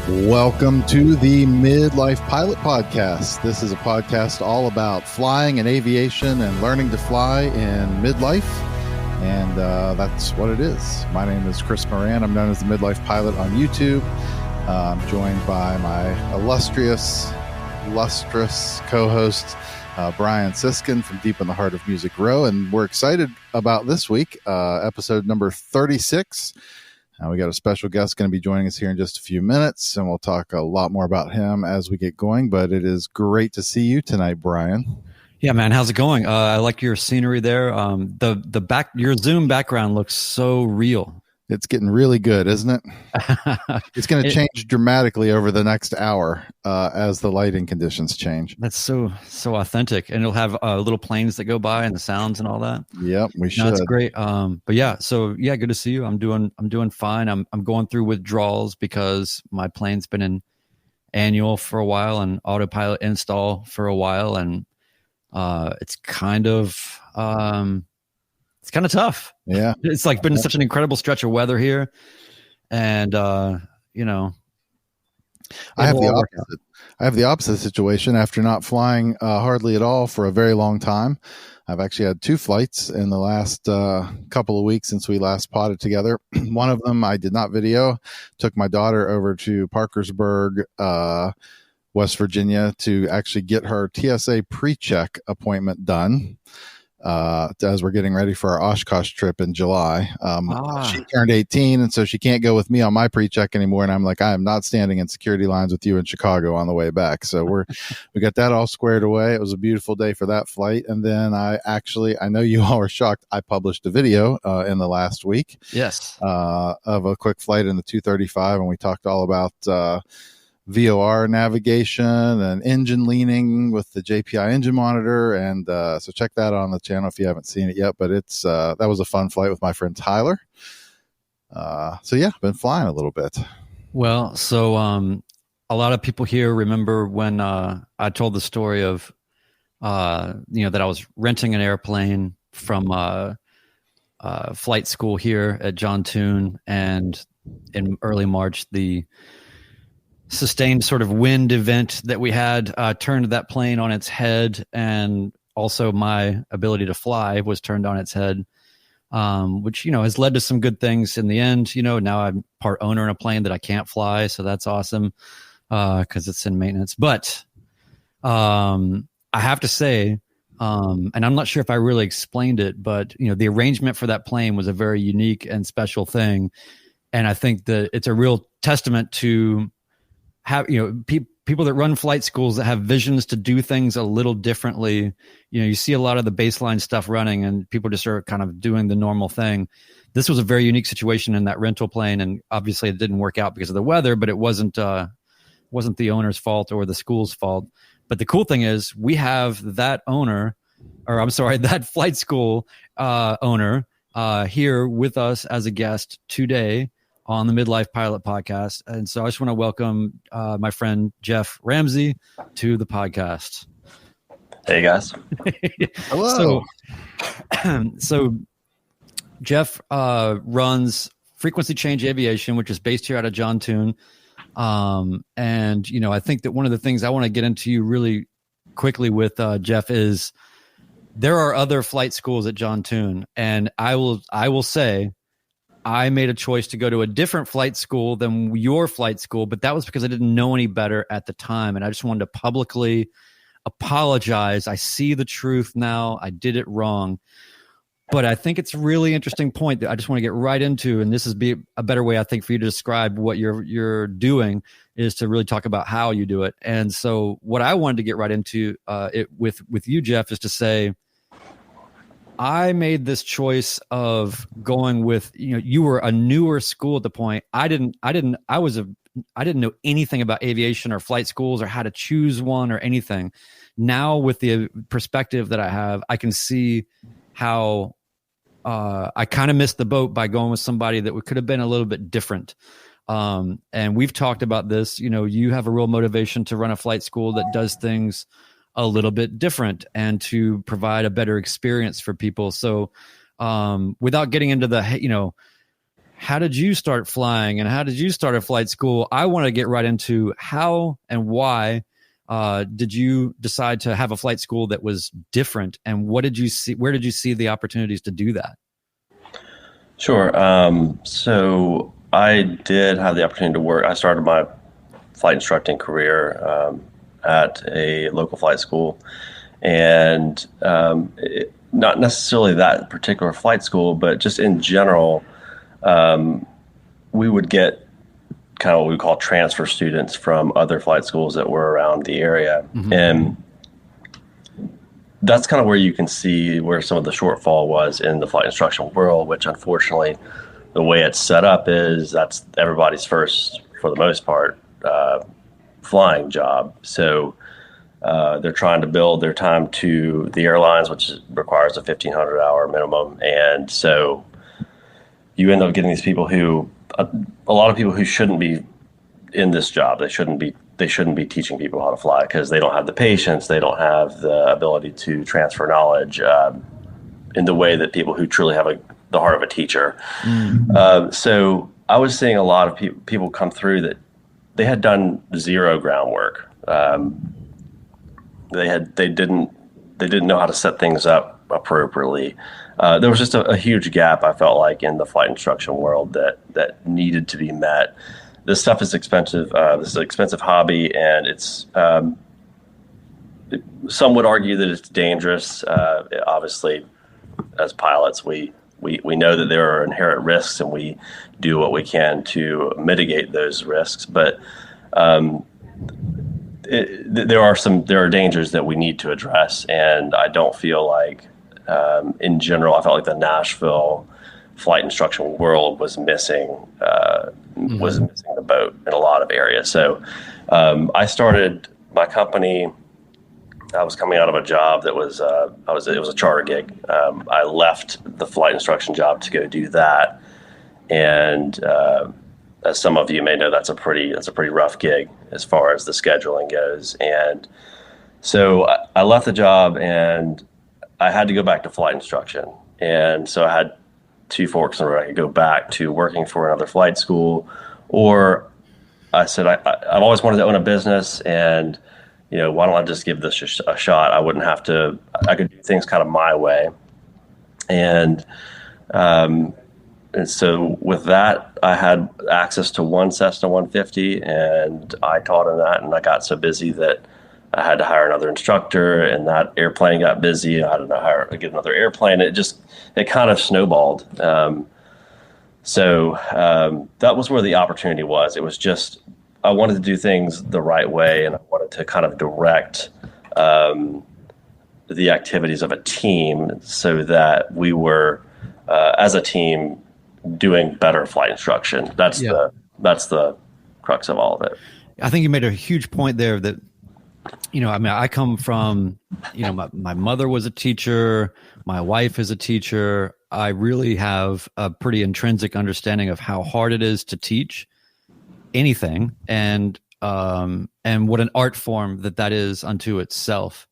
Welcome to the Midlife Pilot Podcast. This is a podcast all about flying and aviation and learning to fly in midlife. And that's what it is. My name is Chris Moran. I'm known as the Midlife Pilot on YouTube. I'm joined by my illustrious co-host, Brian Siskin from Deep in the Heart of Music Row. And we're excited about this week, episode number 36. We got a special guest going to be joining us here in just a few minutes, and we'll talk a lot more about him as we get going. But it is great to see you tonight, Brian. Yeah, man. How's it going? I like your scenery there. Your Zoom background looks so real. It's getting really good, isn't it? It's going to change dramatically over the next hour as the lighting conditions change. That's so authentic, and it'll have little planes that go by and the sounds and all that. Yep, we should. No, that's great. But yeah, good to see you. I'm doing fine. I'm going through withdrawals because my plane's been in annual for a while and autopilot install for a while, and it's kind of tough. Yeah. It's like been such an incredible stretch of weather here. And, I have the opposite situation after not flying hardly at all for a very long time. I've actually had 2 flights in the last couple of weeks since we last potted together. One of them I did not video. Took my daughter over to Parkersburg, West Virginia to actually get her TSA pre-check appointment done. As we're getting ready for our Oshkosh trip in July. She turned 18, and so she can't go with me on my pre-check anymore. And I'm like, I am not standing in security lines with you in Chicago on the way back. So we got that all squared away. It was a beautiful day for that flight. And then I know you all are shocked. I published a video in the last week. Yes. Of a quick flight in the 235, and we talked all about VOR navigation and engine leaning with the JPI engine monitor. And so check that out on the channel if you haven't seen it yet. But it's that was a fun flight with my friend Tyler. Been flying a little bit. Well, so a lot of people here remember when I told the story of that I was renting an airplane from flight school here at John Toon, and in early March the sustained sort of wind event that we had turned that plane on its head, and also my ability to fly was turned on its head, which has led to some good things in the end. Now I'm part owner in a plane that I can't fly, so that's awesome because it's in maintenance. But I have to say, and I'm not sure if I really explained it, but the arrangement for that plane was a very unique and special thing, and I think that it's a real testament to people that run flight schools that have visions to do things a little differently. You see a lot of the baseline stuff running and people just are kind of doing the normal thing. This was a very unique situation in that rental plane. And obviously it didn't work out because of the weather, but it wasn't the owner's fault or the school's fault. But the cool thing is we have that flight school owner here with us as a guest today on the Midlife Pilot Podcast. And so I just want to welcome my friend Jeff Ramsey to the podcast. Hey guys. Hello. So Jeff runs Frequency Change Aviation, which is based here out of John Toon. And I think that one of the things I want to get into really quickly with Jeff is there are other flight schools at John Toon, and I will say I made a choice to go to a different flight school than your flight school, but that was because I didn't know any better at the time. And I just wanted to publicly apologize. I see the truth now. I did it wrong. But I think it's a really interesting point that I just want to get right into. And this is a better way, I think, for you to describe what you're doing is to really talk about how you do it. And so what I wanted to get right into with you, Jeff, is to say, I made this choice of going with, you were a newer school at the point. I didn't know anything about aviation or flight schools or how to choose one or anything. Now with the perspective that I have, I can see how I kind of missed the boat by going with somebody that could have been a little bit different. And we've talked about this, you have a real motivation to run a flight school that does things a little bit different and to provide a better experience for people. So without getting into the, how did you start flying and how did you start a flight school? I want to get right into how and why did you decide to have a flight school that was different, and what did you see? Where did you see the opportunities to do that? Sure. So I did have the opportunity to work. I started my flight instructing career at a local flight school, and not necessarily that particular flight school, but just in general, we would get kind of what we call transfer students from other flight schools that were around the area. Mm-hmm. And that's kind of where you can see where some of the shortfall was in the flight instruction world, which unfortunately the way it's set up is that's everybody's first, for the most part, flying job. So they're trying to build their time to the airlines, which requires a 1,500 hour minimum. And so you end up getting these people who, a lot of people who shouldn't be in this job. They shouldn't be teaching people how to fly because they don't have the patience. They don't have the ability to transfer knowledge in the way that people who truly have the heart of a teacher. Mm-hmm. So I was seeing a lot of people come through that they had done zero groundwork. They didn't know how to set things up appropriately. There was just a huge gap, I felt like, in the flight instruction world that needed to be met. This stuff is expensive. This is an expensive hobby, and it's some would argue that it's dangerous. Obviously, as pilots, we know that there are inherent risks, and we do what we can to mitigate those risks. But there are dangers that we need to address, and I don't feel like, in general, I felt like the Nashville flight instruction world was missing the boat in a lot of areas. So I started my company. I was coming out of a job that was it was a charter gig. I left the flight instruction job to go do that, and as some of you may know, that's a pretty rough gig as far as the scheduling goes. And so I left the job and I had to go back to flight instruction. And so I had two forks in the road. I could go back to working for another flight school, or I said, I've always wanted to own a business, and why don't I just give this a shot? I could do things kind of my way. And so with that, I had access to one Cessna 150, and I taught in that, and I got so busy that I had to hire another instructor, and that airplane got busy. I had to get another airplane. It kind of snowballed. So that was where the opportunity was. It was just, I wanted to do things the right way, and I wanted to kind of direct the activities of a team so that we were, as a team, doing better flight instruction. That's the crux of all of it. I think you made a huge point there that, I come from, my mother was a teacher, my wife is a teacher. I really have a pretty intrinsic understanding of how hard it is to teach anything, and what an art form that is unto itself.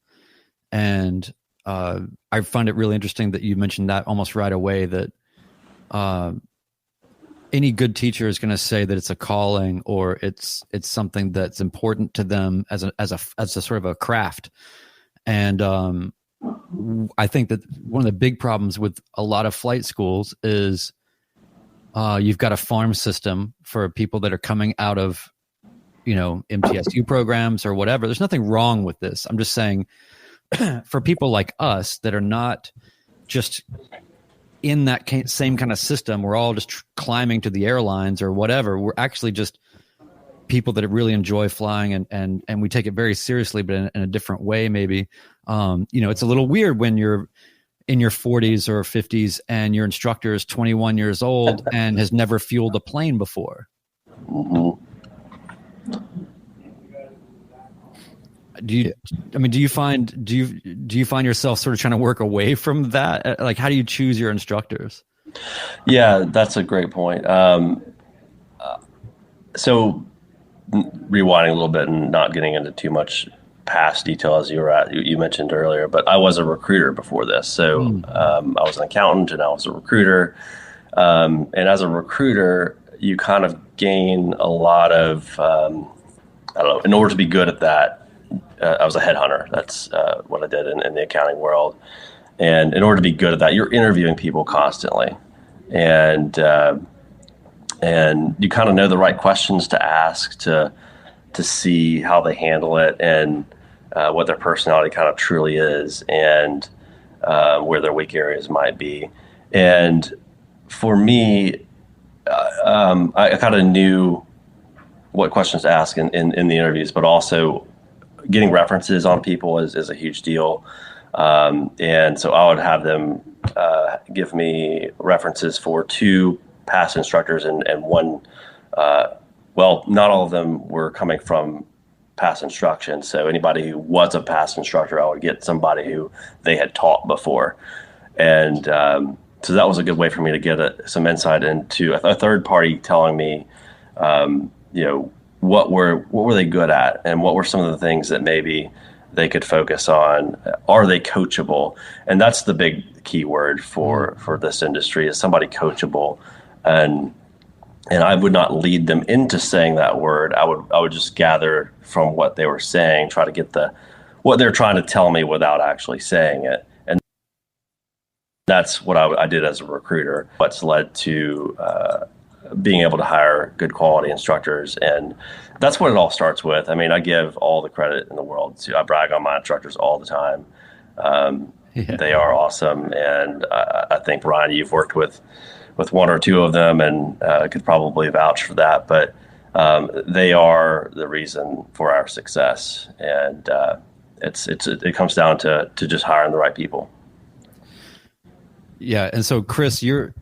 And I find it really interesting that you mentioned that almost right away, that any good teacher is going to say that it's a calling, or it's something that's important to them as a sort of a craft. And I think that one of the big problems with a lot of flight schools is you've got a farm system for people that are coming out of MTSU programs or whatever. There's nothing wrong with this. I'm just saying for people like us that are not just in that same kind of system, we're all just climbing to the airlines or whatever. We're actually just people that really enjoy flying, and we take it very seriously, but in a different way, maybe. It's a little weird when you're in your 40s or 50s and your instructor is 21 years old and has never fueled a plane before. Mm-hmm. Do you find yourself sort of trying to work away from that? Like, how do you choose your instructors? Yeah, that's a great point. So rewinding a little bit and not getting into too much past detail as you mentioned earlier, but I was a recruiter before this. So I was an accountant and I was a recruiter. And as a recruiter, you kind of gain a lot of, I don't know, in order to be good at that, I was a headhunter. That's what I did in the accounting world. And in order to be good at that, you're interviewing people constantly. And you kind of know the right questions to ask to see how they handle it and what their personality kind of truly is, and where their weak areas might be. And for me, I kind of knew what questions to ask in the interviews, but also getting references on people is a huge deal. And so I would have them give me references for 2 past instructors and one, well, not all of them were coming from past instruction. So anybody who was a past instructor, I would get somebody who they had taught before. And so that was a good way for me to get some insight into a third party telling me, what were they good at, and what were some of the things that maybe they could focus on. Are they coachable? And that's the big key word for this industry, is somebody coachable. And I would not lead them into saying that word. I would just gather from what they were saying, try to get what they're trying to tell me without actually saying it. And that's what I did as a recruiter. What's led to being able to hire good quality instructors. And that's what it all starts with. I mean, I give all the credit in the world I brag on my instructors all the time. They are awesome. And I think, Ryan, you've worked with one or two of them, and could probably vouch for that. But they are the reason for our success. And it comes down to just hiring the right people. Yeah. And so, Chris, you're,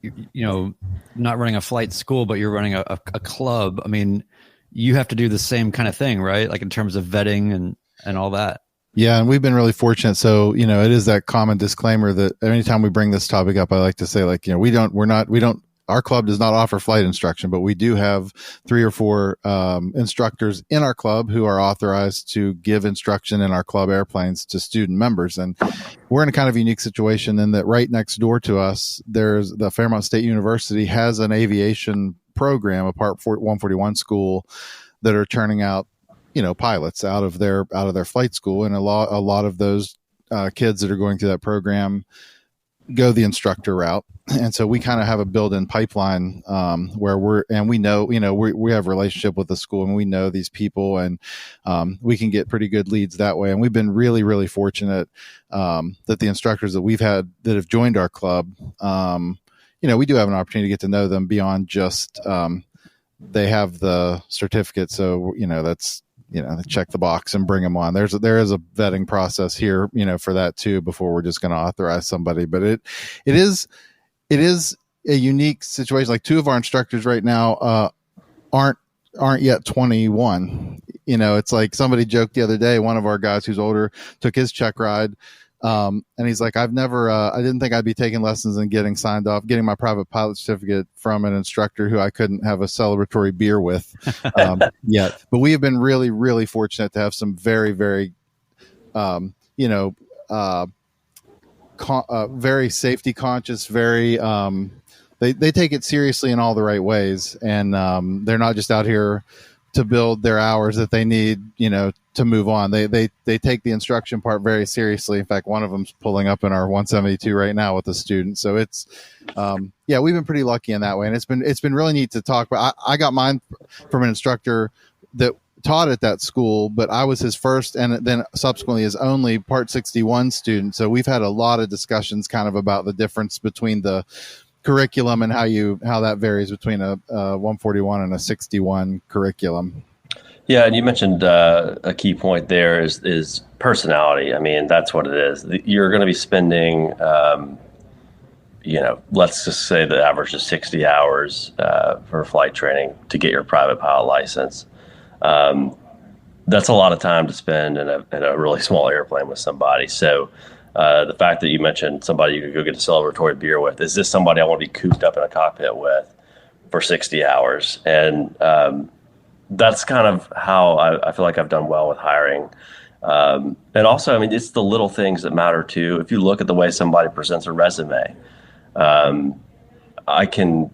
not running a flight school, but you're running a club. I mean, you have to do the same kind of thing, right? Like in terms of vetting and all that. Yeah. And we've been really fortunate. So, it is that common disclaimer that anytime we bring this topic up, I like to say, like, our club does not offer flight instruction, but we do have 3 or 4 instructors in our club who are authorized to give instruction in our club airplanes to student members. And we're in a kind of unique situation in that right next door to us, there's the Fairmont State University has an aviation program, a Part 141 school, that are turning out, pilots out of their flight school. And a lot of those kids that are going through that program go the instructor route. And so we kind of have a built-in pipeline where we know, we have a relationship with the school, and we know these people, and we can get pretty good leads that way. And we've been really, really fortunate that the instructors that we've had that have joined our club, we do have an opportunity to get to know them beyond just they have the certificate. So, that's, check the box and bring them on. There is a vetting process here, for that too, before we're just going to authorize somebody. But it is a unique situation. Like 2 of our instructors right now aren't yet 21. It's like somebody joked the other day, one of our guys who's older took his check ride. And he's like, I didn't think I'd be taking lessons and getting signed off, getting my private pilot certificate from an instructor who I couldn't have a celebratory beer with yet. But we have been really, really fortunate to have some very, very, very safety conscious, very, they take it seriously in all the right ways. And they're not just out here to build their hours that they need, to move on. They take the instruction part very seriously. In fact, one of them's pulling up in our 172 right now with a student. So it's, we've been pretty lucky in that way. And it's been really neat to talk about. I got mine from an instructor that taught at that school, but I was his first and then subsequently his only Part 61 student. So we've had a lot of discussions kind of about the difference between the curriculum and how that varies between a 141 and a 61 curriculum. Yeah, and you mentioned a key point there is personality. I mean, that's what it is. You're going to be spending, let's just say the average is 60 hours for flight training to get your private pilot license. That's a lot of time to spend in a really small airplane with somebody. So the fact that you mentioned somebody you could go get a celebratory beer with, is this somebody I want to be cooped up in a cockpit with for 60 hours? And that's kind of how I feel like I've done well with hiring. And also, I mean, it's the little things that matter too. If you look at the way somebody presents a resume, I can,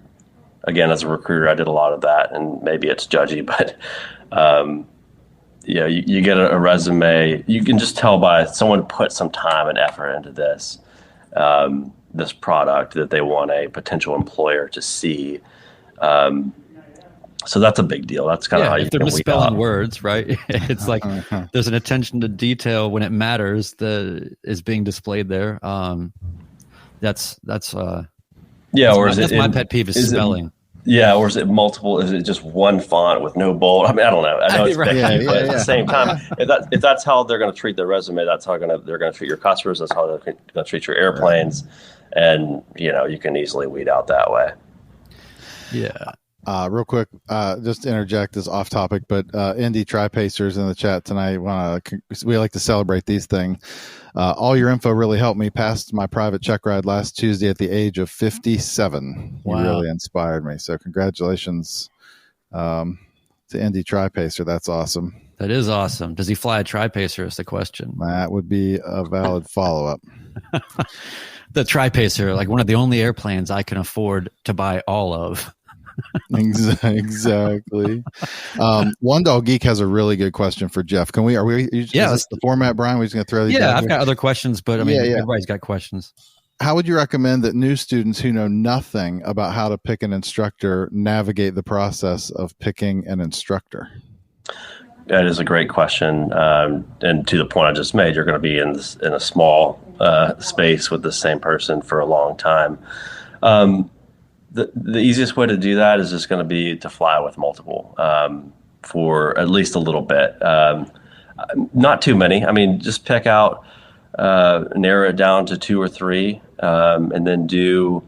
again, as a recruiter, I did a lot of that, and maybe it's judgy, but you get a resume, you can just tell by someone put some time and effort into this this product that they want a potential employer to see. So that's a big deal. That's kind of how you if they're misspelling words, right? It's like there's an attention to detail when it matters that is being displayed there. That's my pet peeve is spelling. Or is it multiple? Is it just one font with no bold? I mean, I don't know. I know it's right. but at the same time, if that's how they're going to treat their resume, that's how they're going to treat your customers. That's how they're going to treat your airplanes, and you can easily weed out that way. Yeah. Real quick, just to interject this off topic, but Indy Tri-Pacers in the chat tonight, we like to celebrate these things. All your info really helped me pass my private check ride last Tuesday at the age of 57. Wow. You really inspired me. So congratulations to Indy Tri-Pacer. That's awesome. That is awesome. Does he fly a Tri-Pacer is the question. That would be a valid follow-up. The Tri-Pacer, like one of the only airplanes I can afford to buy all of. Exactly. One Dog Geek has a really good question for Jeff. Is this the format, Brian? We're just going to throw these out I've here? got other questions, but everybody's got questions. How would you recommend that new students who know nothing about how to pick an instructor navigate the process of picking an instructor? That is a great question. And to the point I just made, you're going to be in a small space with the same person for a long time. The easiest way to do that is just going to be to fly with multiple for at least a little bit. Not too many. I mean, just pick out, narrow it down to 2 or 3, and then do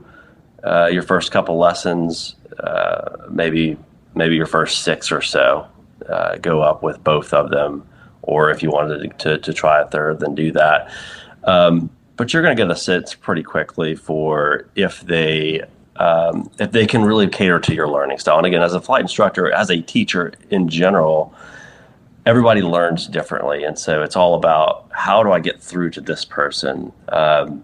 your first couple lessons, maybe your first 6 or so. Go up with both of them, or if you wanted to try a third, then do that. But you're going to get a sense pretty quickly for if they can really cater to your learning style. And again, as a flight instructor, as a teacher in general, everybody learns differently. And so it's all about, how do I get through to this person? Some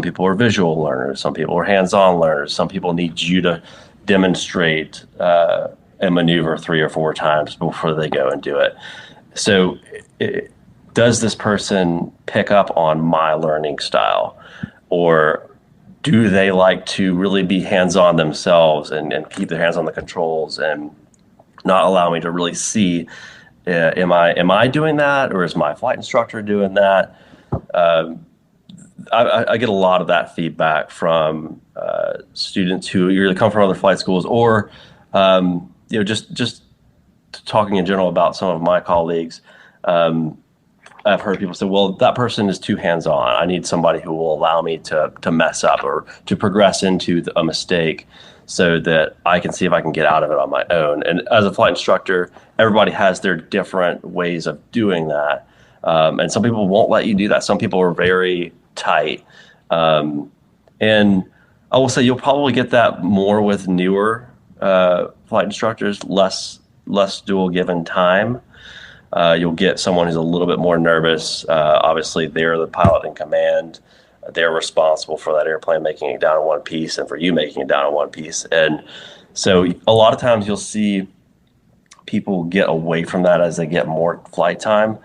people are visual learners. Some people are hands-on learners. Some people need you to demonstrate a maneuver 3 or 4 times before they go and do it. So does this person pick up on my learning style? Or do they like to really be hands-on themselves and keep their hands on the controls and not allow me to really see, am I doing that, or is my flight instructor doing that? I get a lot of that feedback from students who either come from other flight schools or just talking in general about some of my colleagues. I've heard people say, well, that person is too hands-on. I need somebody who will allow me to mess up or to progress into a mistake so that I can see if I can get out of it on my own. And as a flight instructor, everybody has their different ways of doing that. And some people won't let you do that. Some people are very tight. And I will say you'll probably get that more with newer flight instructors, less dual given time. You'll get someone who's a little bit more nervous. Obviously, they're the pilot in command. They're responsible for that airplane making it down in one piece and for you making it down in one piece. And so a lot of times you'll see people get away from that as they get more flight time.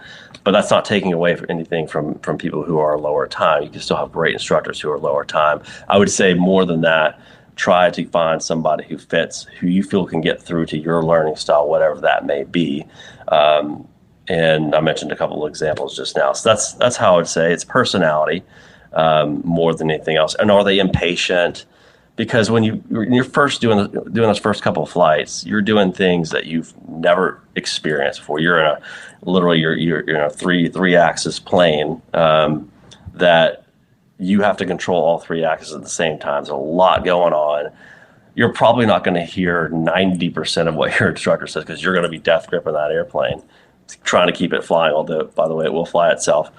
But that's not taking away anything from people who are lower time. You can still have great instructors who are lower time. I would say more than that, try to find somebody who fits, who you feel can get through to your learning style, whatever that may be. And I mentioned a couple of examples just now. So that's how I would say it's personality more than anything else. And are they impatient? Because when you're first doing those first couple of flights, you're doing things that you've never experienced before. You're in a three axis plane that you have to control all 3 axes at the same time. There's a lot going on. You're probably not going to hear 90% of what your instructor says because you're going to be death gripping that airplane, trying to keep it flying, although, by the way, it will fly itself.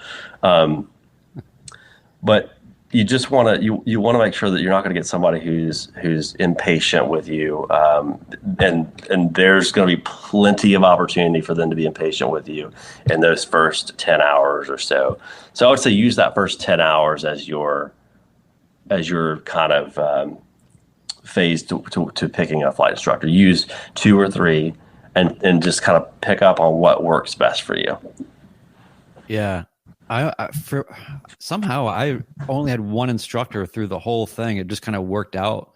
But you just want to make sure that you're not going to get somebody who's impatient with you, and there's going to be plenty of opportunity for them to be impatient with you in those first 10 hours or so. So I would say use that first 10 hours as your as your kind of phase to picking a flight instructor. Use 2 or 3 and just kind of pick up on what works best for you. Yeah. Somehow I only had one instructor through the whole thing. It just kind of worked out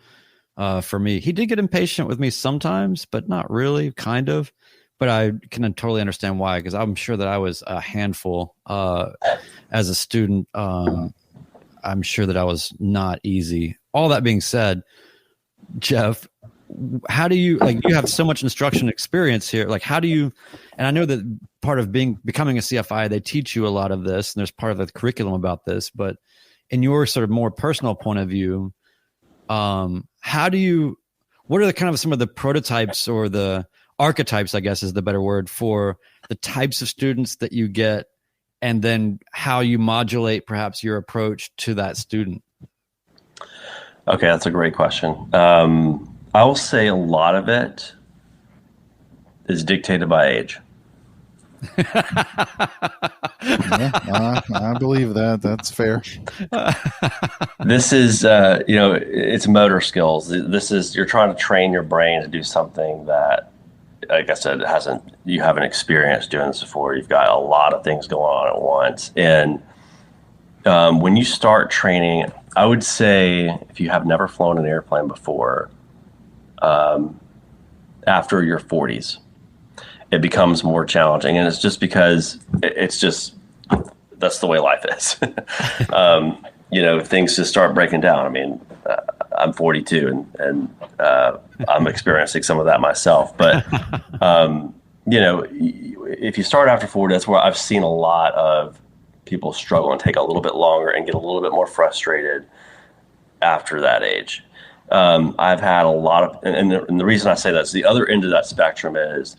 for me. He did get impatient with me sometimes, but not really, kind of. But I can totally understand why, because I'm sure that I was a handful as a student. I'm sure that I was not easy. All that being said, Jeff, how do you, like, you have so much instruction experience here. Like, how do you, and I know that part of becoming a CFI, they teach you a lot of this, and there's part of the curriculum about this, but in your sort of more personal point of view, how do you, what are the kind of some of the prototypes or the archetypes, I guess is the better word, for the types of students that you get, and then how you modulate perhaps your approach to that student? Okay, that's a great question. I will say a lot of it is dictated by age. Yeah, I believe that. That's fair. This is, it's motor skills. This is, you're trying to train your brain to do something that, like I said, you haven't experienced doing this before. You've got a lot of things going on at once. And when you start training, I would say if you have never flown an airplane before, after your 40s, it becomes more challenging. And it's just because that's the way life is. Things just start breaking down. I mean, I'm 42 and I'm experiencing some of that myself. But, if you start after 40, that's where I've seen a lot of people struggle and take a little bit longer and get a little bit more frustrated after that age. I've had a lot of, and the reason I say that is the other end of that spectrum is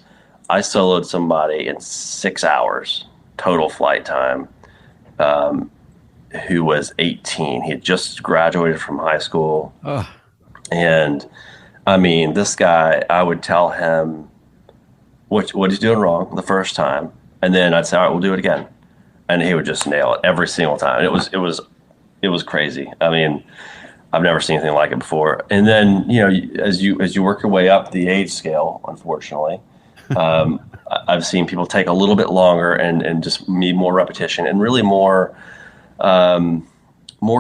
I soloed somebody in 6 hours total flight time, who was 18. He had just graduated from high school. Ugh. And I mean, this guy, I would tell him what he's doing wrong the first time. And then I'd say, all right, we'll do it again. And he would just nail it every single time. And it was crazy. I mean, I've never seen anything like it before. And then, as you work your way up the age scale, unfortunately, I've seen people take a little bit longer and just need more repetition and really more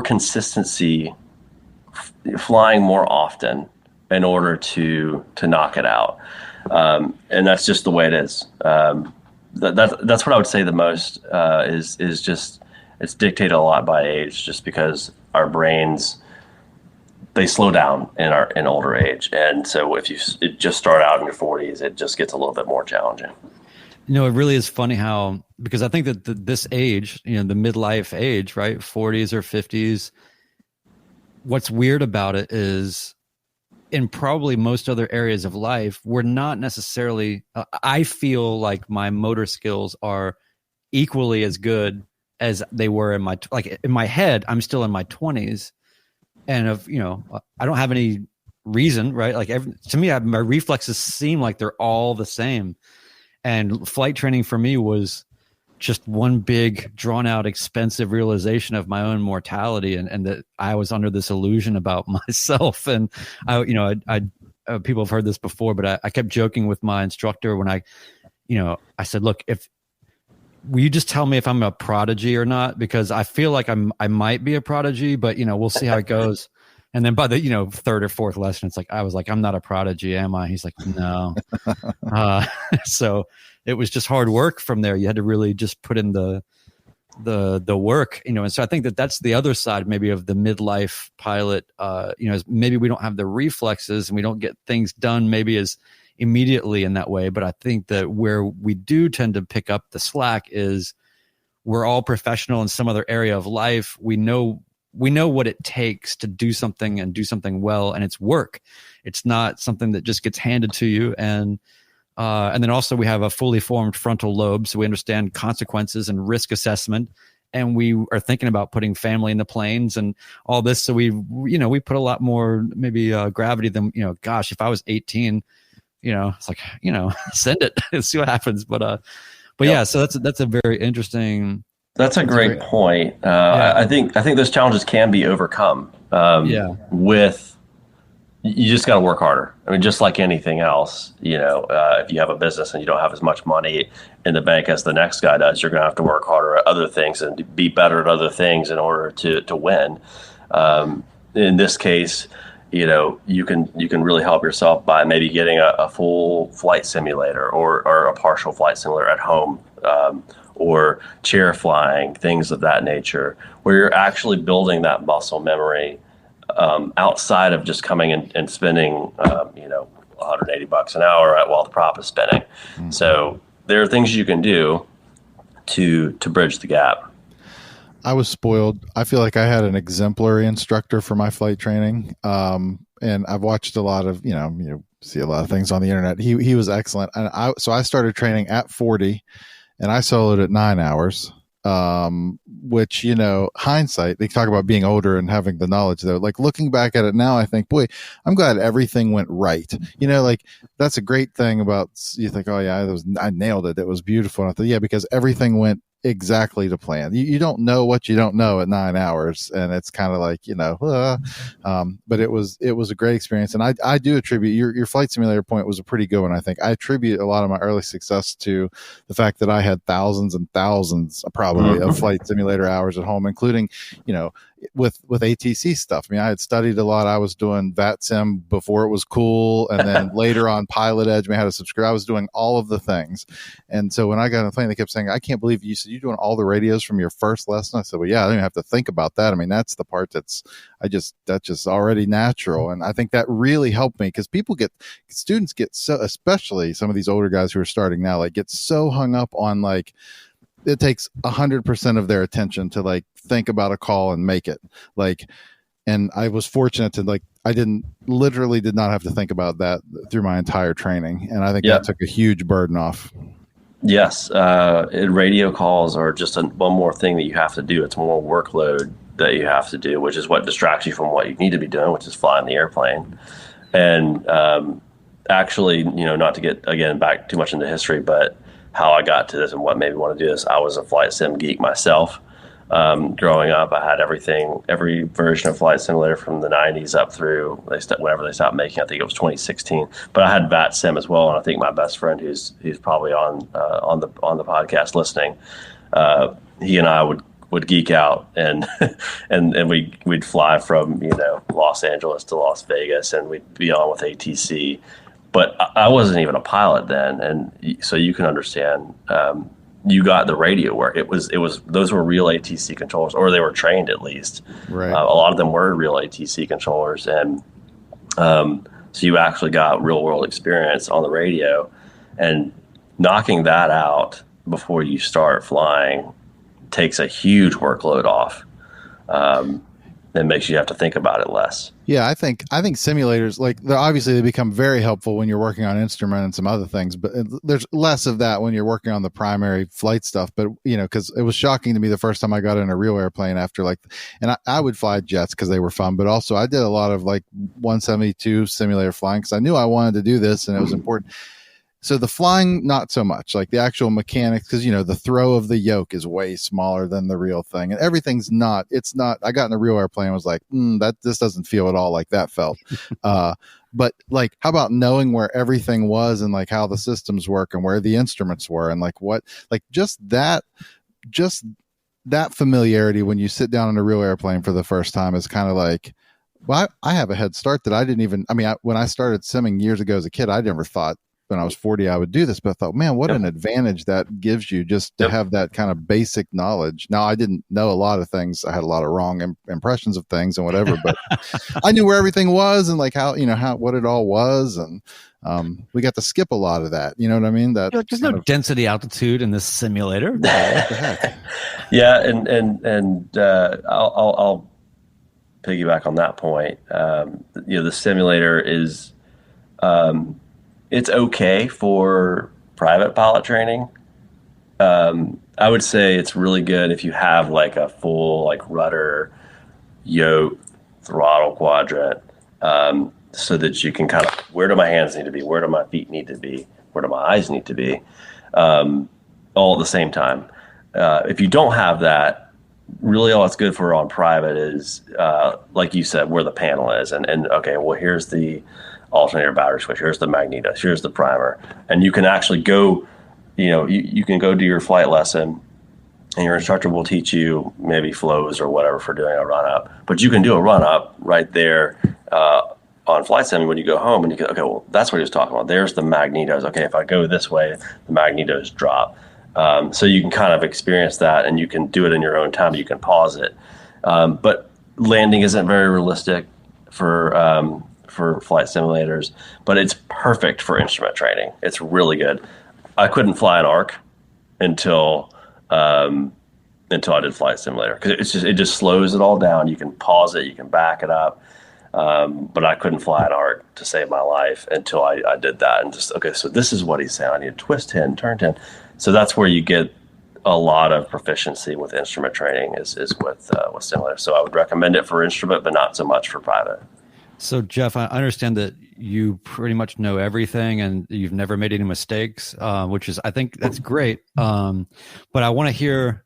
consistency, flying more often in order to knock it out. And that's just the way it is. That's what I would say the most is just, it's dictated a lot by age, just because our brains, they slow down in older age. And so if you just start out in your 40s, it just gets a little bit more challenging. It really is funny how, because I think that this age, the midlife age, right, 40s or 50s, what's weird about it is in probably most other areas of life, we're not necessarily, I feel like my motor skills are equally as good as they were in my head, I'm still in my 20s. And I don't have any reason, right? Like to me, my reflexes seem like they're all the same. And flight training for me was just one big, drawn out, expensive realization of my own mortality, and that I was under this illusion about myself. And I people have heard this before, but I kept joking with my instructor when I said, look, will you just tell me if I'm a prodigy or not? Because I feel like I might be a prodigy, but we'll see how it goes. And then by the third or fourth lesson, I was like, I'm not a prodigy, am I? He's like, no. So it was just hard work from there. You had to really just put in the work, And so I think that's the other side maybe of the midlife pilot. Is maybe we don't have the reflexes and we don't get things done maybe as immediately in that way. But I think that where we do tend to pick up the slack is we're all professional in some other area of life. We know what it takes to do something and do something well, and it's work. It's not something that just gets handed to you. And then also we have a fully formed frontal lobe, so we understand consequences and risk assessment, and we are thinking about putting family in the planes and all this. So we put a lot more maybe gravity than gosh, if I was 18, it's like send it and see what happens. But yeah, so that's a very interesting. That's a great point. Yeah. I think those challenges can be overcome. with, you just got to work harder. I mean, just like anything else, if you have a business and you don't have as much money in the bank as the next guy does, you're going to have to work harder at other things and be better at other things in order to win. In this case, you can really help yourself by maybe getting a full flight simulator or a partial flight simulator at home, or chair flying, things of that nature, where you're actually building that muscle memory outside of just coming and spending, $180 an hour while the prop is spinning. Mm-hmm. So there are things you can do to bridge the gap. I was spoiled. I feel like I had an exemplary instructor for my flight training. And I've watched a lot of, you see a lot of things on the internet. He was excellent. And so I started training at 40 and I soloed at 9 hours. Which, hindsight, they talk about being older and having the knowledge though. Like looking back at it now, I think, boy, I'm glad everything went right. That's a great thing about, you think, oh yeah, I nailed it. It was beautiful. And I thought, yeah, because everything went exactly to plan. You don't know what you don't know at 9 hours. And it's kind of like, but it was a great experience. And I do attribute your flight simulator point was a pretty good one. I think I attribute a lot of my early success to the fact that I had thousands and thousands probably of flight simulator hours at home, including, with ATC stuff. I mean, I had studied a lot. I was doing VATSIM before it was cool. And then later on Pilot Edge, I had to subscribe. I was doing all of the things. And so when I got on the plane, they kept saying, I can't believe you said you're doing all the radios from your first lesson. I said, well, yeah, I don't even have to think about that. I mean, that's the part that's just already natural. And I think that really helped me because students get so, especially some of these older guys who are starting now, like get so hung up on like, it takes 100% of their attention to think about a call and make it and I was fortunate to I did not have to think about that through my entire training. And I think that took a huge burden off. Yes. Radio calls are just one more thing that you have to do. It's more workload that you have to do, which is what distracts you from what you need to be doing, which is flying the airplane. And actually, not to get, again, back too much into history, but how I got to this and what made me want to do this. I was a flight sim geek myself. Growing up, I had every version of Flight Simulator from the 90s up through whenever they stopped making. I think it was 2016. But I had VATSIM as well, and I think my best friend, who's probably on the podcast listening, he and I would geek out and we'd fly from Los Angeles to Las Vegas, and we'd be on with ATC. But I wasn't even a pilot then, and so you can understand. You got the radio work. It was those were real ATC controllers, or they were trained at least. Right. A lot of them were real ATC controllers, and so you actually got real world experience on the radio, and knocking that out before you start flying takes a huge workload off. That makes you have to think about it less. Yeah, I think simulators, obviously they become very helpful when you're working on instrument and some other things, but there's less of that when you're working on the primary flight stuff. But because it was shocking to me the first time I got in a real airplane after and I would fly jets because they were fun, but also I did a lot of 172 simulator flying because I knew I wanted to do this and it was important. So the flying, not so much, the actual mechanics, because, the throw of the yoke is way smaller than the real thing. And everything's not, I got in a real airplane and was like, this doesn't feel at all like that felt. But how about knowing where everything was and how the systems work and where the instruments were and just that familiarity when you sit down in a real airplane for the first time is kind of well, I have a head start that I didn't even, when I started simming years ago as a kid, I never thought when I was 40, I would do this, but I thought, man, what an advantage that gives you just to have that kind of basic knowledge. Now, I didn't know a lot of things. I had a lot of wrong impressions of things and whatever, but I knew where everything was and what it all was. And we got to skip a lot of that. You know what I mean? That there's no density altitude in this simulator. What the heck? Yeah. And I'll piggyback on that point. The simulator is, it's okay for private pilot training. I would say it's really good if you have a full rudder, yoke, throttle quadrant, so that you can kind of, where do my hands need to be? Where do my feet need to be? Where do my eyes need to be? All at the same time. If you don't have that, really all it's good for on private is, like you said, where the panel is. And okay, well, here's the alternator battery switch. Here's the magnetos. Here's the primer. And you can actually go, you can go do your flight lesson, and your instructor will teach you maybe flows or whatever for doing a run up. But you can do a run up right there on flight sim when you go home, and you go, okay, well, that's what he was talking about. There's the magnetos. Okay, if I go this way, the magnetos drop. So you can kind of experience that, and you can do it in your own time. You can pause it. But landing isn't very realistic for flight simulators, but it's perfect for instrument training. It's really good. I couldn't fly an arc until I did flight simulator, because it just slows it all down. You can pause it, you can back it up. But I couldn't fly an arc to save my life until I did that, and just, okay, so this is what he's saying. I need to twist 10, turn 10. So that's where you get a lot of proficiency with instrument training is with simulators. So I would recommend it for instrument, but not so much for private. So Jeff, I understand that you pretty much know everything and you've never made any mistakes, which is, I think that's great. But I want to hear,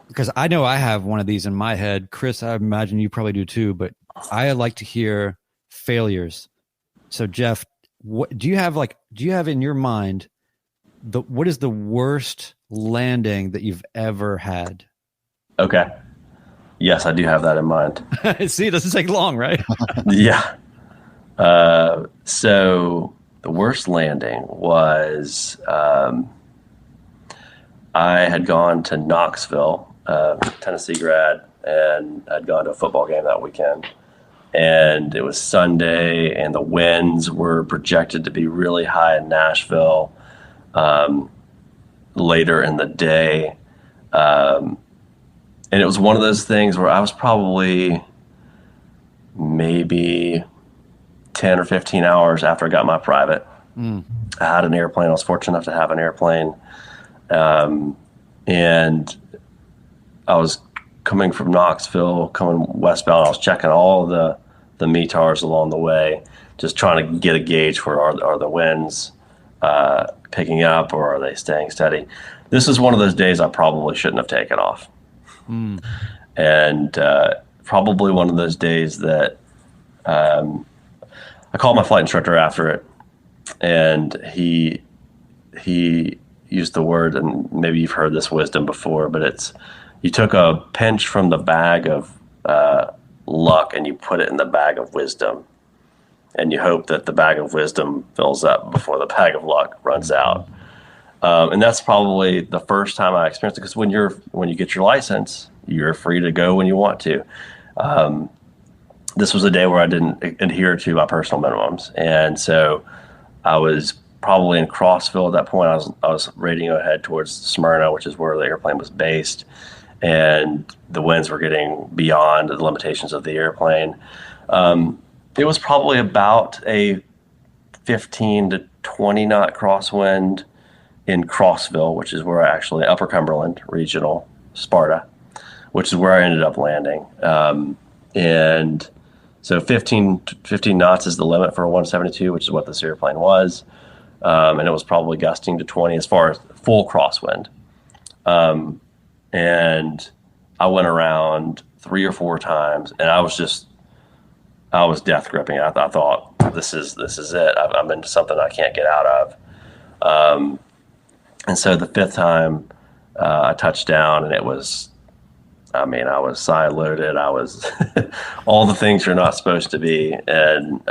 because I know I have one of these in my head. Chris, I imagine you probably do too, but I like to hear failures. So Jeff, what do you have in your mind? What is the worst landing that you've ever had? Okay. Yes, I do have that in mind. See, it doesn't take long, right? Yeah. So the worst landing was I had gone to Knoxville, Tennessee grad, and I'd gone to a football game that weekend. And it was Sunday, and the winds were projected to be really high in Nashville later in the day. And it was one of those things where I was probably maybe 10 or 15 hours after I got my private. I had an airplane. I was fortunate enough to have an airplane. And I was coming from Knoxville, coming westbound. I was checking all the METARs along the way, just trying to get a gauge for are the winds picking up or are they staying steady. This is one of those days I probably shouldn't have taken off. And probably one of those days that I called my flight instructor after it, and he used the word, and maybe you've heard this wisdom before, but it's, you took a pinch from the bag of luck and you put it in the bag of wisdom, and you hope that the bag of wisdom fills up before the bag of luck runs out. And that's probably the first time I experienced it, because when you get your license, you're free to go when you want to. This was a day where I didn't adhere to my personal minimums, and so I was probably in Crossville at that point. I was radio ahead towards Smyrna, which is where the airplane was based, and the winds were getting beyond the limitations of the airplane. It was probably about a 15 to 20 knot crosswind in Crossville, which is where I actually, Upper Cumberland Regional, Sparta, which is where I ended up landing. And so 15 knots is the limit for a 172, which is what this airplane was. And it was probably gusting to 20 as far as full crosswind. And I went around 3 or 4 times, and I was death gripping. I thought, this is it. I'm into something I can't get out of. And so the 5th time I touched down, and it was, I was side loaded. I was all the things you're not supposed to be. And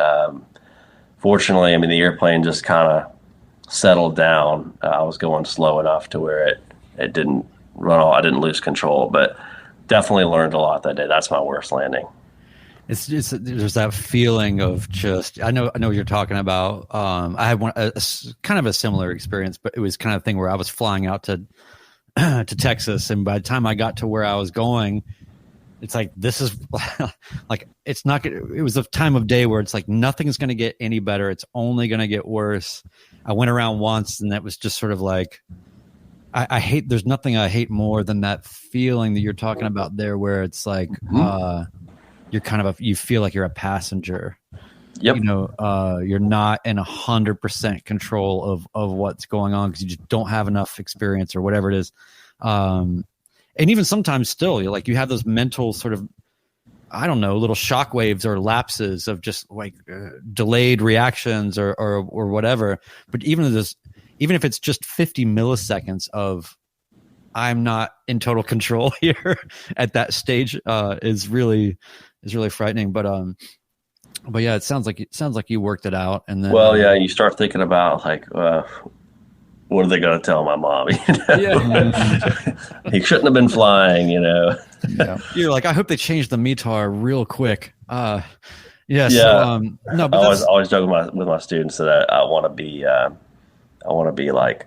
fortunately, the airplane just kind of settled down. I was going slow enough to where it didn't run off. I didn't lose control, but definitely learned a lot that day. That's my worst landing. It's just, there's that feeling of just, I know what you're talking about. I had kind of a similar experience, but it was kind of thing where I was flying out to Texas, and by the time I got to where I was going, it's like, this is like, it's not good. It was a time of day where it's like, nothing's going to get any better. It's only going to get worse. I went around once, and that was just sort of like, I hate, there's nothing I hate more than that feeling that you're talking about there, where it's like, you're kind of you feel like you're a passenger. Yep. You're not in 100% control of what's going on, because you just don't have enough experience or whatever it is. And and even sometimes still, you're like, you have those mental sort of, I don't know, little shockwaves or lapses of just like delayed reactions or whatever. But even if it's just 50 milliseconds of, I'm not in total control here at that stage, is really frightening. But yeah, it sounds like you worked it out. And then, well, yeah, you start thinking about like, what are they going to tell my mom? Yeah. He shouldn't have been flying, Yeah. You're like, I hope they change the METAR real quick. Yeah. Yeah. So, no, but I always joke with my students that I want to be like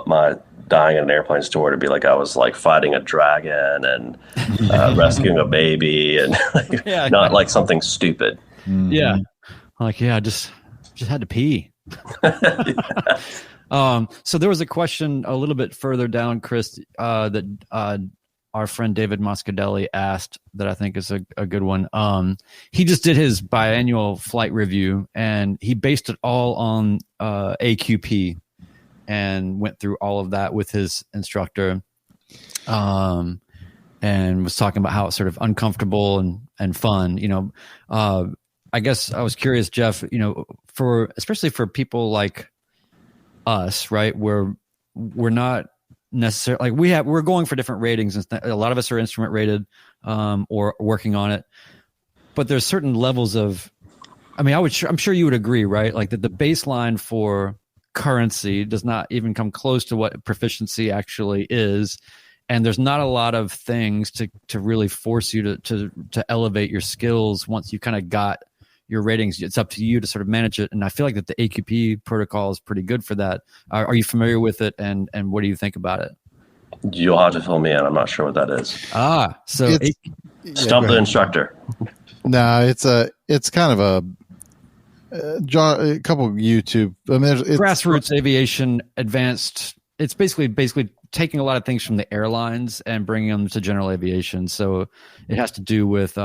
my dying in an airplane story to be like I was like fighting a dragon and rescuing a baby and not like something stupid. Mm-hmm. Yeah. Like, yeah, I just had to pee. So there was a question a little bit further down, Chris, that our friend David Moscadelli asked that I think is a good one. He just did his biannual flight review and he based it all on AQP and went through all of that with his instructor, and was talking about how it's sort of uncomfortable and fun. I guess I was curious, Jeff, especially for people like us, right? We're not necessarily like we're going for different ratings, and a lot of us are instrument rated or working on it. But there's certain levels of, I'm sure you would agree, right? Like that the baseline for currency does not even come close to what proficiency actually is, and there's not a lot of things to really force you to elevate your skills once you kind of got your ratings. It's up to you to sort of manage it, and I feel like that the AQP protocol is pretty good for that. Are you familiar with it, and what do you think about it? You'll have to fill me in. I'm not sure what that is. So stump the instructor. No, it's kind of a couple of YouTube. It's grassroots aviation advanced. It's basically taking a lot of things from the airlines and bringing them to general aviation. So it has to do with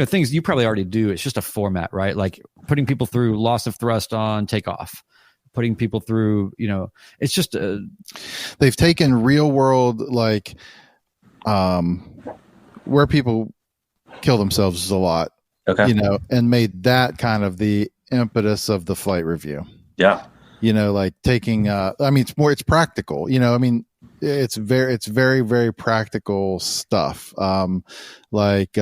things you probably already do. It's just a format, right? Like putting people through loss of thrust on takeoff, putting people through, it's just they've taken real world, like where people kill themselves is a lot, okay, and made that kind of the impetus of the flight review. Yeah. Like taking, it's practical, it's very, very practical stuff. Like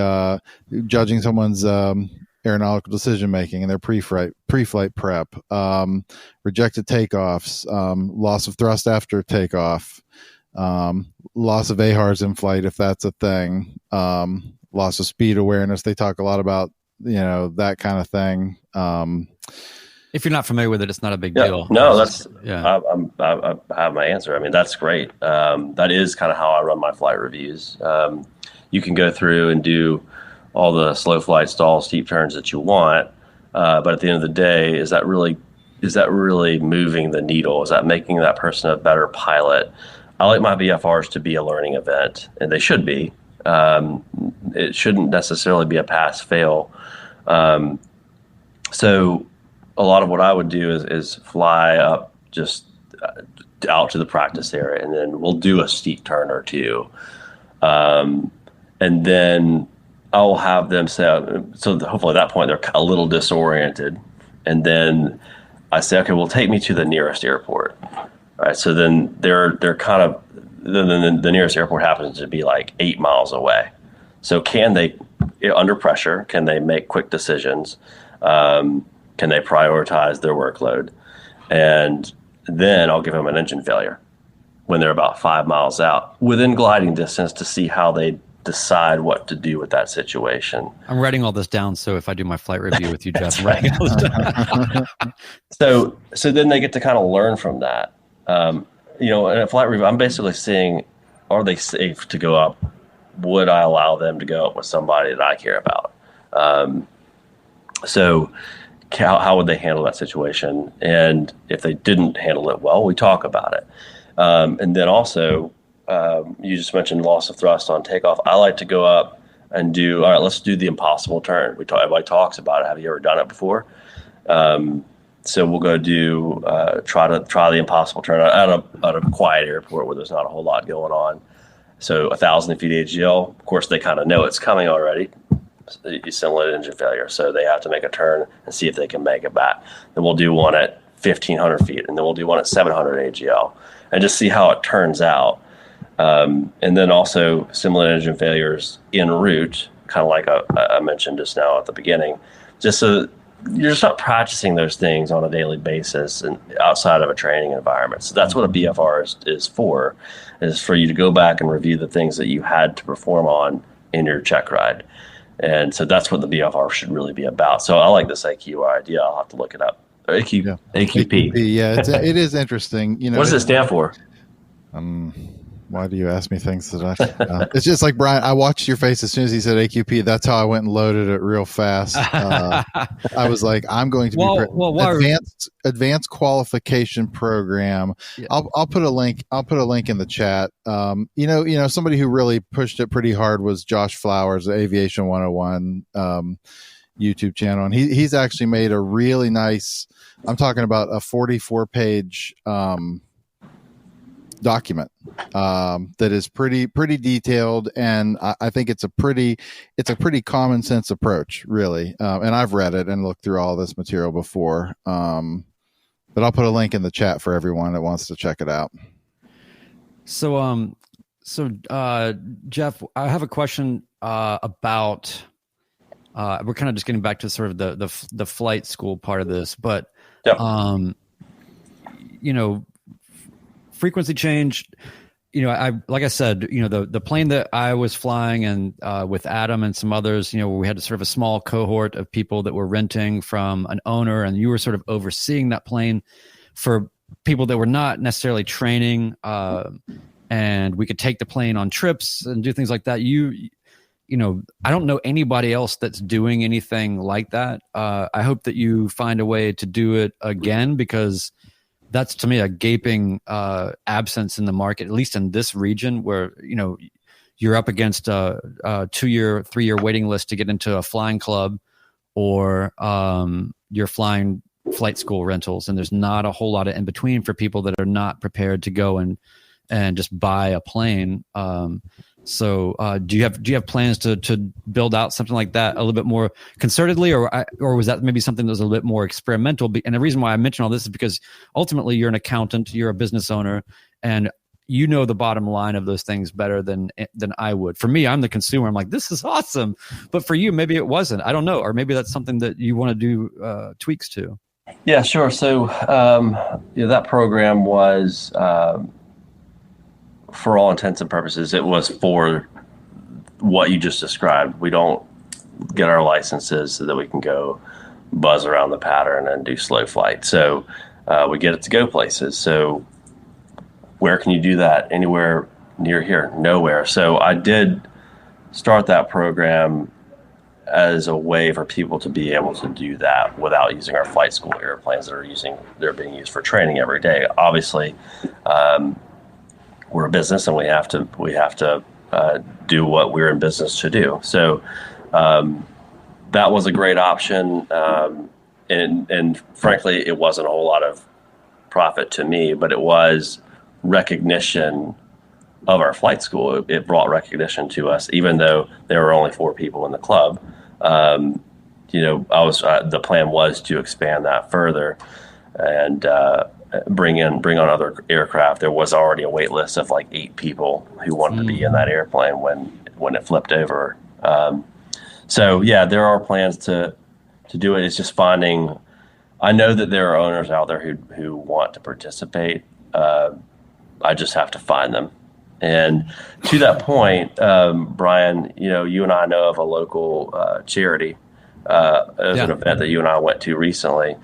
judging someone's aeronautical decision making and their pre-flight prep, rejected takeoffs, loss of thrust after takeoff, loss of AHRs in flight if that's a thing, loss of speed awareness. They talk a lot about that kind of thing. If you're not familiar with it, it's not a big deal. No, I have my answer. That's great. That is kind of how I run my flight reviews. You can go through and do all the slow flight, stall, steep turns that you want, but at the end of the day, is that really moving the needle? Is that making that person a better pilot? I like my VFRs to be a learning event, and they should be. It shouldn't necessarily be a pass-fail. So a lot of what I would do is fly up just out to the practice area, and then we'll do a steep turn or two. And then I'll have them say, so hopefully at that point they're a little disoriented. And then I say, okay, well, take me to the nearest airport. All right. So then they're kind of, the nearest airport happens to be like 8 miles away. So can they, under pressure, can they make quick decisions? Can they prioritize their workload? And then I'll give them an engine failure when they're about 5 miles out within gliding distance to see how they decide what to do with that situation. I'm writing all this down, so if I do my flight review with you, Jeff, I'm writing all this down. So then they get to kind of learn from that. In a flight review, I'm basically seeing, are they safe to go up? Would I allow them to go up with somebody that I care about? So how would they handle that situation? And if they didn't handle it well, we talk about it. And then also, you just mentioned loss of thrust on takeoff. I like to go up and do, all right, let's do the impossible turn. Everybody talks about it. Have you ever done it before? So we'll go do, try the impossible turn at a quiet airport where there's not a whole lot going on. So 1,000 feet AGL, of course, they kind of know it's coming already. Simulated engine failure. So they have to make a turn and see if they can make it back. Then we'll do one at 1,500 feet, and then we'll do one at 700 AGL, and just see how it turns out. And then also simulated engine failures en route, kind of like I mentioned just now at the beginning, just so you're just not practicing those things on a daily basis and outside of a training environment. So that's what a BFR is for you to go back and review the things that you had to perform on in your check ride. And so that's what the BFR should really be about. So I like this AQ idea. I'll have to look it up. AQP. Yeah, it is interesting. You know, what does it stand for? Why do you ask me things that it's just like, Brian, I watched your face as soon as he said AQP. That's how I went and loaded it real fast. I was like, I'm going to be advanced qualification program. Yeah. I'll put a link. I'll put a link in the chat. You know, somebody who really pushed it pretty hard was Josh Flowers, the Aviation 101 YouTube channel. And he's actually made a really nice, I'm talking about a 44-page, document that is pretty detailed, and I think it's a pretty common sense approach, really. And I've read it and looked through all this material before, but I'll put a link in the chat for everyone that wants to check it out. So Jeff, I have a question about we're kind of just getting back to sort of the flight school part of this, but yep. You know, frequency change, you know, like I said, you know, the plane that I was flying and with Adam and some others, you know, we had sort of a small cohort of people that were renting from an owner, and you were sort of overseeing that plane for people that were not necessarily training, and we could take the plane on trips and do things like that. You know, I don't know anybody else that's doing anything like that. I hope that you find a way to do it again, because that's, to me, a gaping absence in the market, at least in this region, where, you know, you're up against a 2-year, 3-year waiting list to get into a flying club, or you're flying flight school rentals, and there's not a whole lot of in between for people that are not prepared to go and just buy a plane. So do you have plans to build out something like that a little bit more concertedly, or was that maybe something that was a little bit more experimental? And the reason why I mention all this is because ultimately you're an accountant, you're a business owner, and you know the bottom line of those things better than I would. For me, I'm the consumer. I'm like, this is awesome. But for you, maybe it wasn't. I don't know. Or maybe that's something that you want to do tweaks to. Yeah, sure. So that program was, for all intents and purposes, it was for what you just described. We don't get our licenses so that we can go buzz around the pattern and do slow flight. So we get it to go places. So where can you do that? Anywhere near here? Nowhere. So I did start that program as a way for people to be able to do that without using our flight school airplanes they're being used for training every day. Obviously, we're a business, and we have to do what we're in business to do. So that was a great option, and frankly, it wasn't a whole lot of profit to me, but it was recognition of our flight school. It brought recognition to us, even though there were only 4 people in the club. You know, the plan was to expand that further and bring on other aircraft. There was already a wait list of like 8 people who wanted to be in that airplane when it flipped over. So yeah, there are plans to do it. It's just finding. I know that there are owners out there who want to participate. I just have to find them. And to that point, Brian, you know, you and I know of a local charity. As an event that you and I went to recently.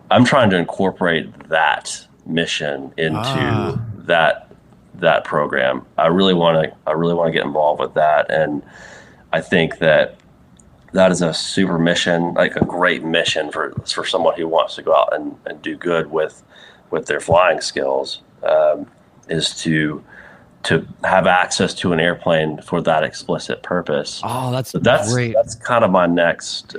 I'm trying to incorporate that mission into that program. I really want to get involved with that, and I think that is a super mission, like a great mission for someone who wants to go out and do good with their flying skills, is to have access to an airplane for that explicit purpose. Oh, that's great. That's kind of my next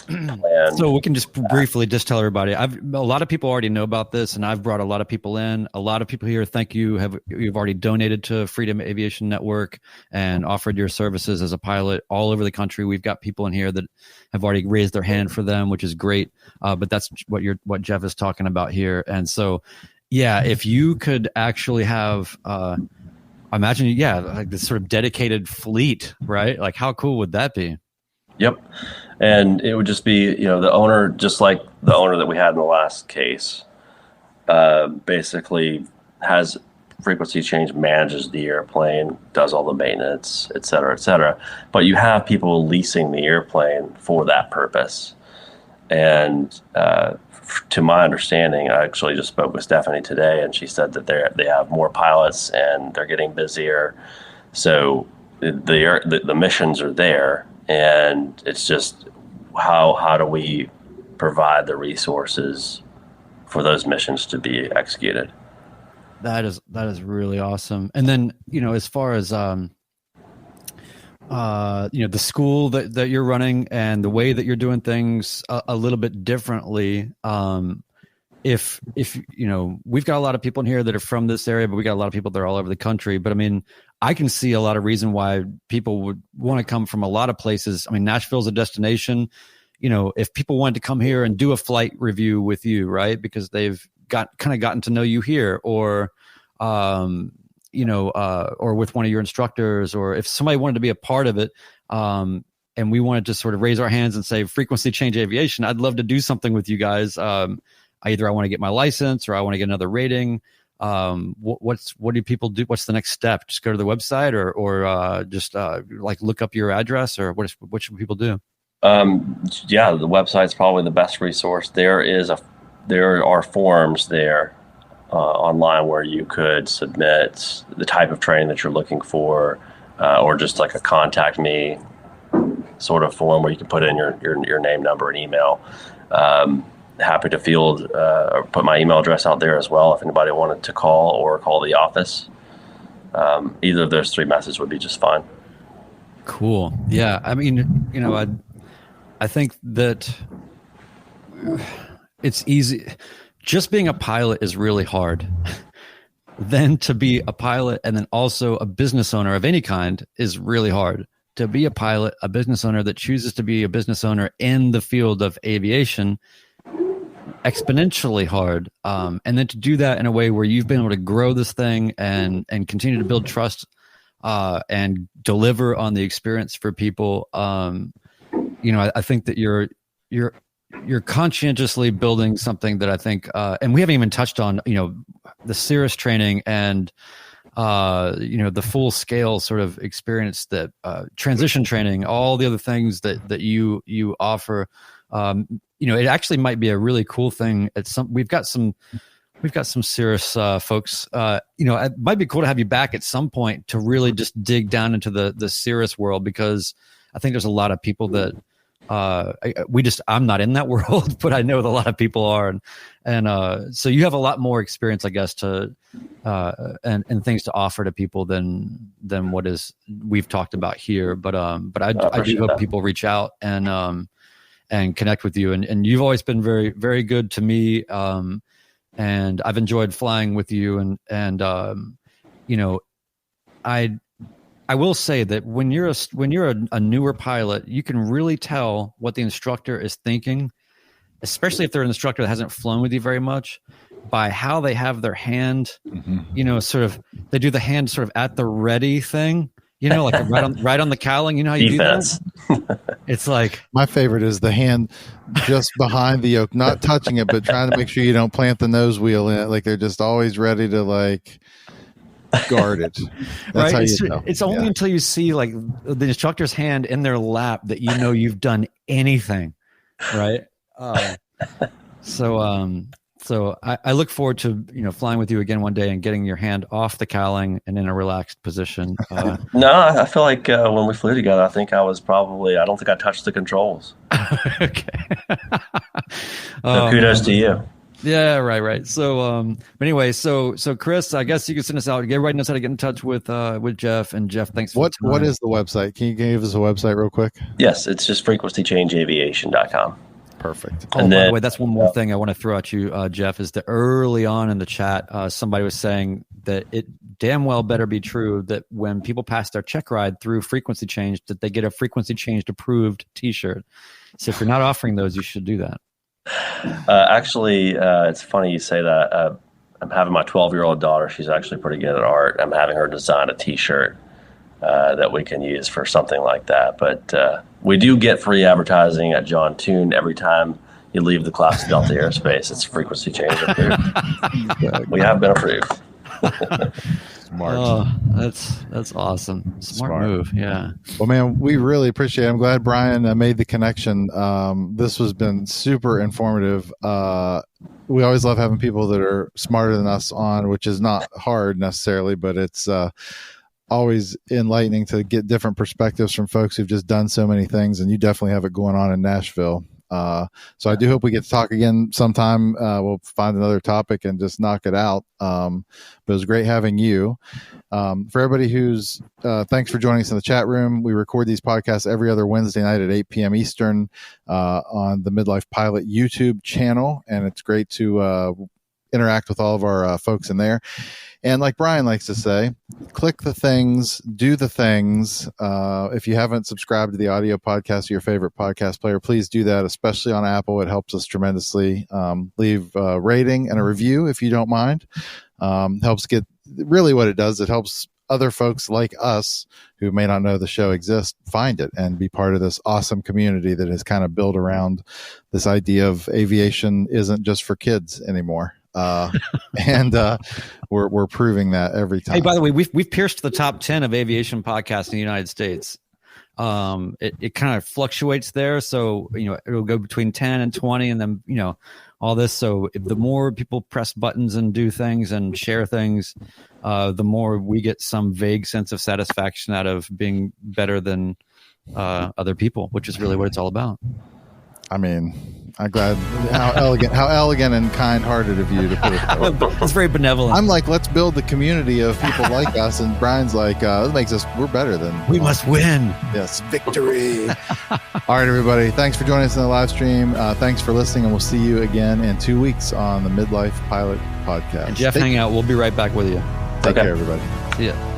planned. So we can just briefly just tell everybody. A lot of people already know about this, and I've brought a lot of people in. A lot of people here, thank you. You've already donated to Freedom Aviation Network and offered your services as a pilot all over the country. We've got people in here that have already raised their hand for them, which is great. But that's what Jeff is talking about here. And so, yeah, if you could actually have, imagine, like this sort of dedicated fleet, right? Like, how cool would that be? Yep. And it would just be, the owner, just like the owner that we had in the last case, basically has frequency change, manages the airplane, does all the maintenance, et cetera, et cetera. But you have people leasing the airplane for that purpose. And to my understanding, I actually just spoke with Stephanie today, and she said that they have more pilots and they're getting busier. So the missions are there. And it's just how do we provide the resources for those missions to be executed? That is really awesome. And then, as far as the school that you're running and the way that you're doing things a little bit differently. If we've got a lot of people in here that are from this area, but we got a lot of people that are all over the country. But I mean, I can see a lot of reason why people would want to come from a lot of places. I mean, Nashville's a destination. If people wanted to come here and do a flight review with you, right? Because they've gotten to know you here, or or with one of your instructors, or if somebody wanted to be a part of it, and we wanted to sort of raise our hands and say, Frequency Change Aviation, I'd love to do something with you guys. Either I want to get my license or I want to get another rating. What do people do? What's the next step? Just go to the website or just like look up your address, or what should people do? The website's probably the best resource. There are forms there online where you could submit the type of training that you're looking for, or just like a contact me sort of form where you can put in your name, number, and email. Happy to field or put my email address out there as well if anybody wanted to call the office. Either of those three methods would be just fine. Cool. Yeah. I mean, I think that it's easy. Just being a pilot is really hard. Then to be a pilot and then also a business owner of any kind is really hard. To be a pilot, a business owner that chooses to be a business owner in the field of aviation, exponentially hard. And then to do that in a way where you've been able to grow this thing and continue to build trust and deliver on the experience for people. I think that you're conscientiously building something that I think, and we haven't even touched on, the Cirrus training and the full scale sort of experience that transition training, all the other things that you offer. It actually might be a really cool thing. We've got some Cirrus folks. It might be cool to have you back at some point to really just dig down into the Cirrus world, because I think there's a lot of people that I'm not in that world, but I know that a lot of people are, and so you have a lot more experience, I guess, to and things to offer to people than what we've talked about here. But I do hope people reach out and connect with you. And you've always been very, very good to me. And I've enjoyed flying with you. And I will say that when you're a newer pilot, you can really tell what the instructor is thinking, especially if they're an instructor that hasn't flown with you very much, by how they have their hand, sort of, they do the hand sort of at the ready thing. Like right on the cowling. You know how you Defense. do that? It's like, my favorite is the hand just behind the yoke, not touching it, but trying to make sure you don't plant the nose wheel in it. Like they're just always ready to guard it. That's right. how you know. It's only until you see like the instructor's hand in their lap that you've done anything, right? So I look forward to flying with you again one day and getting your hand off the cowling and in a relaxed position. No, I feel like when we flew together, I think I don't think I touched the controls. Okay. So kudos to you. Yeah, right. So, anyway, so Chris, I guess you can send us out. Everybody knows how to get in touch with Jeff. And Jeff, thanks for what is the website? Can you give us a website real quick? Yes, it's just frequencychangeaviation.com. Perfect. Oh, and by the way, that's one more thing I want to throw at you, Jeff, is that early on in the chat, somebody was saying that it damn well better be true that when people pass their check ride through Frequency Change, that they get a Frequency Changed approved t-shirt. So if you're not offering those, you should do that. Actually, it's funny you say that. I'm having my 12-year-old daughter. She's actually pretty good at art. I'm having her design a t-shirt that we can use for something like that. But we do get free advertising at John Toon every time you leave the class of Delta Aerospace. It's Frequency Change approved. We have been approved. Smart. Oh, that's awesome. Smart move. Yeah. Well, man, we really appreciate it. I'm glad Brian made the connection. This has been super informative. We always love having people that are smarter than us on, which is not hard necessarily, but it's always enlightening to get different perspectives from folks who've just done so many things. And you definitely have it going on in Nashville. So I do hope we get to talk again sometime. We'll find another topic and just knock it out. But it was great having you. For everybody who's, thanks for joining us in the chat room. We record these podcasts every other Wednesday night at 8 p.m. Eastern on the Midlife Pilot YouTube channel. And it's great to interact with all of our folks in there. And like Brian likes to say, click the things, do the things. If you haven't subscribed to the audio podcast or your favorite podcast player, please do that, especially on Apple. It helps us tremendously. Leave a rating and a review if you don't mind. Helps get, really what it does, it helps other folks like us who may not know the show exists find it and be part of this awesome community that is kind of built around this idea of aviation isn't just for kids anymore. And we're proving that every time. Hey, by the way, we've pierced the top 10 of aviation podcasts in the United States. It kind of fluctuates there, so it'll go between 10 and 20, and then all this. So if the more people press buttons and do things and share things, the more we get some vague sense of satisfaction out of being better than other people, which is really what it's all about. I mean, I'm glad how elegant and kind-hearted of you to put it that way. It's very benevolent. I'm like, let's build the community of people like us, and Brian's like, this makes us, we're better than. We must win. Yes, victory. All right, everybody. Thanks for joining us in the live stream. Thanks for listening, and we'll see you again in 2 weeks on the Midlife Pilot podcast. And Jeff, hang out. We'll be right back with you. Take care, everybody. See ya.